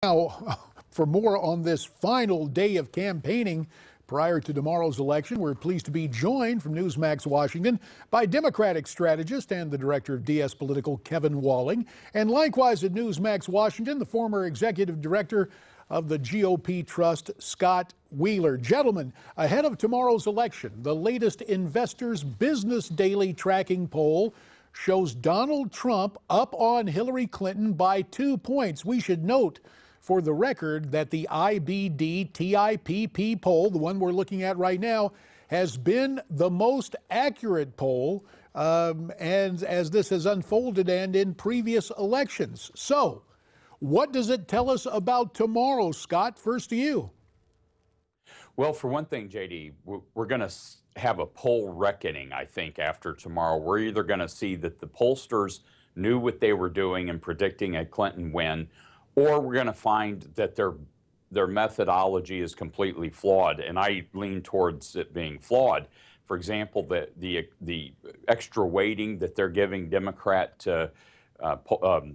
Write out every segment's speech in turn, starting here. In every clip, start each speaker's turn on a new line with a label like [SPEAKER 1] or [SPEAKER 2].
[SPEAKER 1] Now, for more on this final day of campaigning prior to tomorrow's election, we're pleased to be joined from Newsmax Washington by Democratic strategist and the director of DS Political, Kevin Walling, and likewise at Newsmax Washington, the former executive director of the GOP Trust, Scott Wheeler. Gentlemen, ahead of tomorrow's election, the latest Investors Business Daily tracking poll shows Donald Trump up on Hillary Clinton by 2 points. We should note, for the record, that the IBD TIPP poll, the one we're looking at right now, has been the most accurate poll and as this has unfolded and in previous elections. So, what does it tell us about tomorrow, Scott? First to you.
[SPEAKER 2] Well, for one thing, JD, we're going to have a poll reckoning, I think, after tomorrow. We're either going to see that the pollsters knew what they were doing in predicting a Clinton win, or we're going to find that their methodology is completely flawed, and I lean towards it being flawed. For example, the extra weighting that they're giving Democrat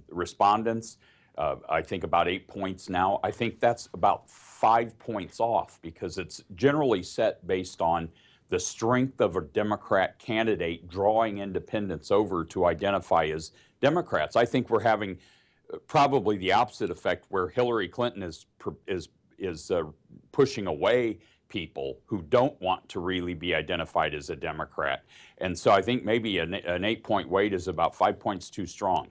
[SPEAKER 2] respondents, I think about 8 points now. I think that's about 5 points off because it's generally set based on the strength of a Democrat candidate drawing independents over to identify as Democrats. I think we're having probably the opposite effect, where Hillary Clinton is pushing away people who don't want to really be identified as a Democrat. And so I think maybe an 8-point weight is about 5 points too strong.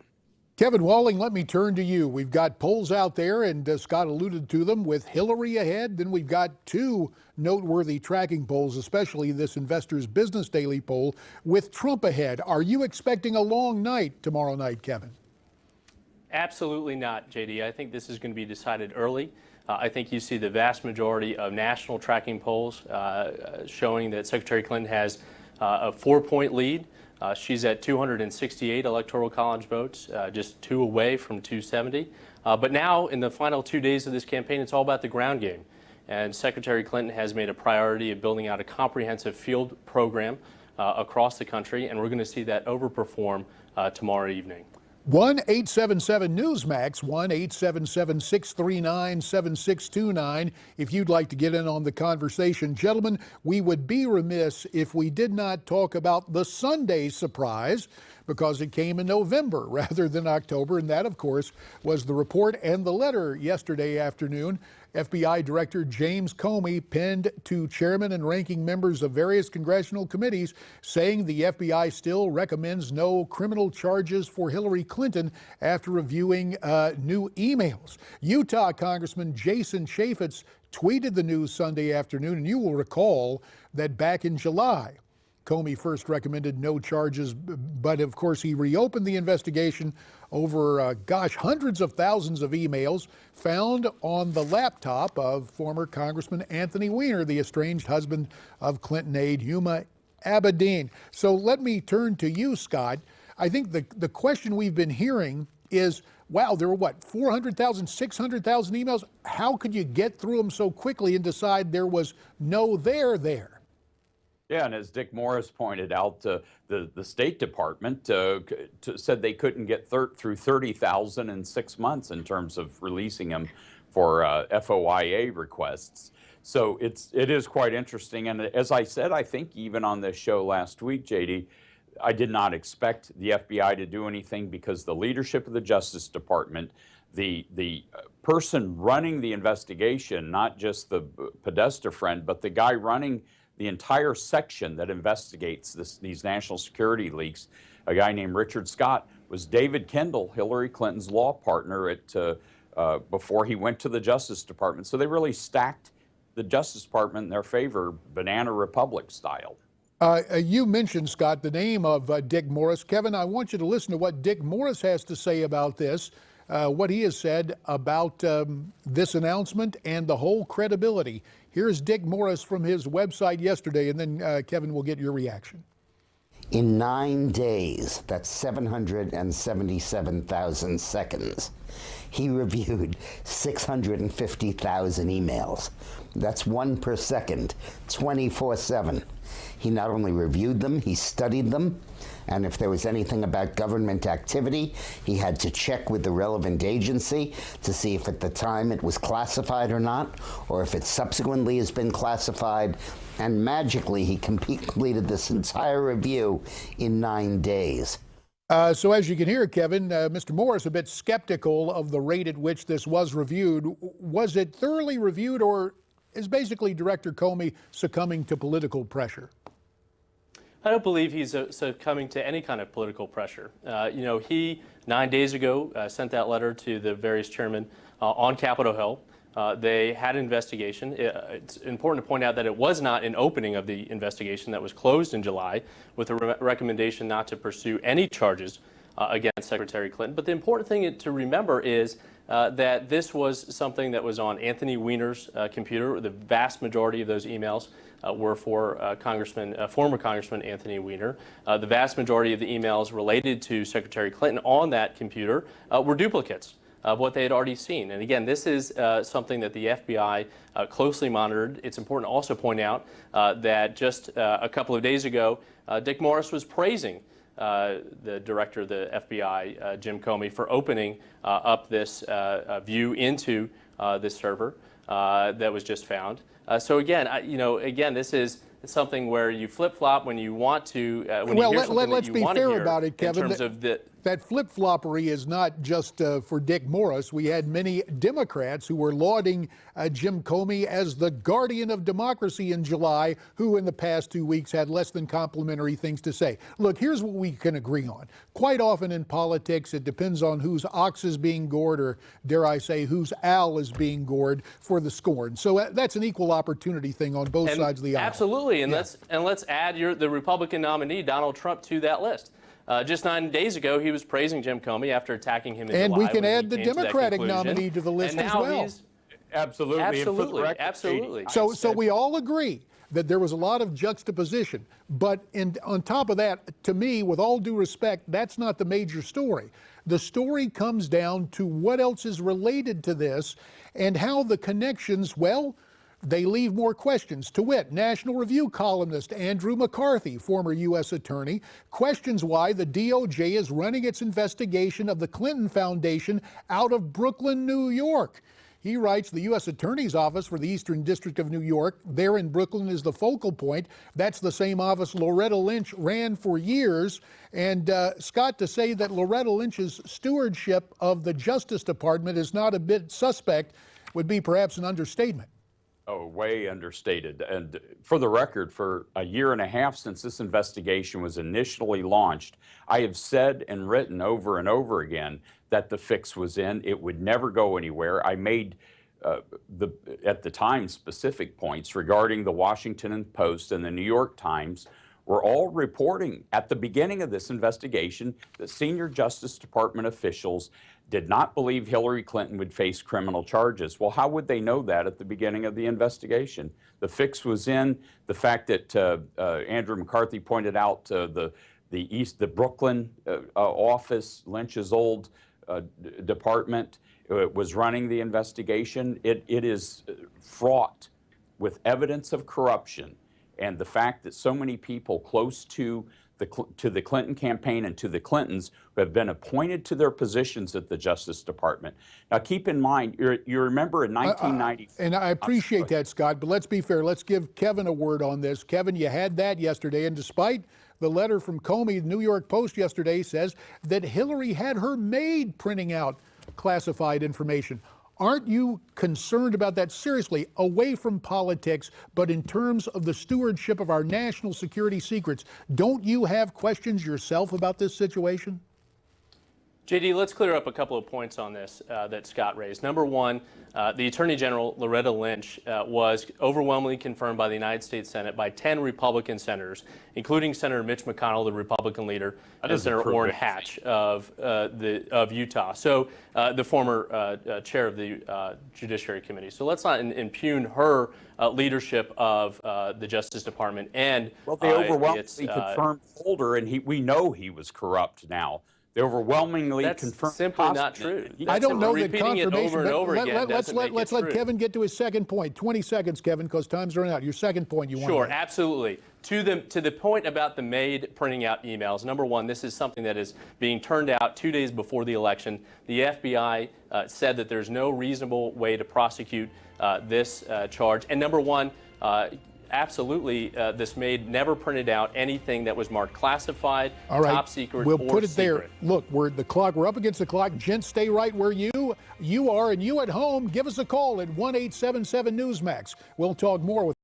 [SPEAKER 1] Kevin Walling, let me turn to you. We've got polls out there, and Scott alluded to them, with Hillary ahead. Then we've got two noteworthy tracking polls, especially this Investors Business Daily poll, with Trump ahead. Are you expecting a long night tomorrow night, Kevin?
[SPEAKER 3] Absolutely not, JD. I think this is going to be decided early. I think you see the vast majority of national tracking polls showing that Secretary Clinton has a 4-point lead. She's at 268 Electoral College votes, just 2 away from 270. But now, in the final 2 days of this campaign, it's all about the ground game. And Secretary Clinton has made a priority of building out a comprehensive field program across the country, and we're going to see that overperform tomorrow evening.
[SPEAKER 1] 1-877-Newsmax, 1-877-639-7629, if you'd like to get in on the conversation. Gentlemen, we would be remiss if we did not talk about the Sunday surprise, because it came in November rather than October, and that, of course, was the report and the letter yesterday afternoon FBI Director James Comey penned to chairmen and ranking members of various congressional committees, saying the FBI still recommends no criminal charges for Hillary Clinton after reviewing new emails. Utah Congressman Jason Chaffetz tweeted the news Sunday afternoon, and you will recall that back in July, Comey first recommended no charges, but of course he reopened the investigation over, hundreds of thousands of emails found on the laptop of former Congressman Anthony Weiner, the estranged husband of Clinton aide Huma Abedin. So let me turn to you, Scott. I think the question we've been hearing is, wow, there were 400,000, 600,000 emails? How could you get through them so quickly and decide there was no there?
[SPEAKER 2] Yeah, and as Dick Morris pointed out, the State Department said they couldn't get through 30,000 in 6 months in terms of releasing them for FOIA requests. So it is quite interesting. And as I said, I think even on this show last week, JD, I did not expect the FBI to do anything, because the leadership of the Justice Department, the person running the investigation, not just the Podesta friend, but the guy running the entire section that investigates these national security leaks, a guy named Richard Scott, was David Kendall, Hillary Clinton's law partner before he went to the Justice Department. So they really stacked the Justice Department in their favor, Banana Republic style.
[SPEAKER 1] You mentioned, Scott, the name of Dick Morris. Kevin, I want you to listen to what Dick Morris has to say about this, what he has said about this announcement and the whole credibility. Here's Dick Morris from his website yesterday, and then Kevin will get your reaction.
[SPEAKER 4] In 9 days, that's 777,000 seconds, He reviewed 650,000 emails. That's 1 per second, 24/7. He not only reviewed them, he studied them, and if there was anything about government activity, he had to check with the relevant agency to see if at the time it was classified or not, or if it subsequently has been classified, and magically he completed this entire review in 9 days.
[SPEAKER 1] So as you can hear, Kevin, Mr. Morris a bit skeptical of the rate at which this was reviewed. Was it thoroughly reviewed, or is basically Director Comey succumbing to political pressure?
[SPEAKER 3] I don't believe he's succumbing to any kind of political pressure. He 9 days ago sent that letter to the various chairmen on Capitol Hill. They had an investigation. It's important to point out that it was not an opening of the investigation that was closed in July with a recommendation not to pursue any charges against Secretary Clinton. But the important thing to remember is that this was something that was on Anthony Weiner's computer. The vast majority of those emails were for former Congressman Anthony Weiner. The vast majority of the emails related to Secretary Clinton on that computer were duplicates of what they had already seen. And again, this is something that the FBI closely monitored. It's important to also point out that just a couple of days ago, Dick Morris was praising the director of the FBI, Jim Comey, for opening up this view into this server that was just found. So again, this is something where you flip-flop when you want to.
[SPEAKER 1] Let's be fair about it, Kevin.
[SPEAKER 3] In terms of
[SPEAKER 1] that flip-floppery is not just for Dick Morris. We had many Democrats who were lauding Jim Comey as the guardian of democracy in July, who in the past 2 weeks had less than complimentary things to say. Look, here's what we can agree on. Quite often in politics, it depends on whose ox is being gored, or dare I say, whose owl is being gored for the scorn. So that's an equal opportunity thing on both sides of the aisle.
[SPEAKER 3] Absolutely, and let's add the Republican nominee, Donald Trump, to that list. Just 9 days ago, he was praising Jim Comey after attacking him in July.
[SPEAKER 1] And we can add the Democratic nominee to the list as well.
[SPEAKER 3] Absolutely.
[SPEAKER 1] So we all agree that there was a lot of juxtaposition. But on top of that, to me, with all due respect, that's not the major story. The story comes down to what else is related to this and how the connections, well, they leave more questions. To wit, National Review columnist Andrew McCarthy, former U.S. attorney, questions why the DOJ is running its investigation of the Clinton Foundation out of Brooklyn, New York. He writes, the U.S. Attorney's Office for the Eastern District of New York, there in Brooklyn, is the focal point. That's the same office Loretta Lynch ran for years. And Scott, to say that Loretta Lynch's stewardship of the Justice Department is not a bit suspect would be perhaps an understatement.
[SPEAKER 2] Oh, way understated. And for the record, for a year and a half since this investigation was initially launched, I have said and written over and over again that the fix was in. It would never go anywhere. I made, at the time, specific points regarding the Washington Post and the New York Times were all reporting at the beginning of this investigation that senior Justice Department officials did not believe Hillary Clinton would face criminal charges. Well, how would they know that at the beginning of the investigation? The fix was in. The fact that Andrew McCarthy pointed out the Brooklyn office, Lynch's old department, was running the investigation. It is fraught with evidence of corruption, and the fact that so many people close to the Clinton campaign and to the Clintons who have been appointed to their positions at the Justice Department. Now, keep in mind, you remember in 1990.
[SPEAKER 1] And I appreciate that, Scott, but let's be fair. Let's give Kevin a word on this. Kevin, you had that yesterday, and despite the letter from Comey, the New York Post yesterday says that Hillary had her maid printing out classified information. Aren't you concerned about that? Seriously, away from politics, but in terms of the stewardship of our national security secrets, don't you have questions yourself about this situation?
[SPEAKER 3] JD, let's clear up a couple of points on this that Scott raised. Number one, the Attorney General, Loretta Lynch, was overwhelmingly confirmed by the United States Senate by 10 Republican senators, including Senator Mitch McConnell, the Republican leader, and Senator Orrin Hatch of Utah, so the former chair of the Judiciary Committee. So let's not impugn her leadership of the Justice Department. And
[SPEAKER 2] well, they overwhelmingly confirmed Holder, and we know he was corrupt now. They overwhelmingly
[SPEAKER 3] That's
[SPEAKER 2] confirmed.
[SPEAKER 3] simply not true.
[SPEAKER 1] I don't know that
[SPEAKER 3] Repeating it
[SPEAKER 1] confirmation.
[SPEAKER 3] over and
[SPEAKER 1] but
[SPEAKER 3] over again
[SPEAKER 1] let's
[SPEAKER 3] doesn't make
[SPEAKER 1] let
[SPEAKER 3] it true.
[SPEAKER 1] Kevin get to his second point. 20 seconds, Kevin, because time's running out. Your second point you want
[SPEAKER 3] Sure,
[SPEAKER 1] to make.
[SPEAKER 3] absolutely. To the point about the maid printing out emails, number one, this is something that is being turned out 2 days before the election. The FBI said that there's no reasonable way to prosecute this charge. And number one, absolutely, this maid never printed out anything that was marked classified,
[SPEAKER 1] All right,
[SPEAKER 3] top secret,
[SPEAKER 1] we'll
[SPEAKER 3] or
[SPEAKER 1] put it there.
[SPEAKER 3] secret.
[SPEAKER 1] Look, we're up against the clock. Gents, stay right where you are, and you at home, give us a call at 1-877-Newsmax. We'll talk more with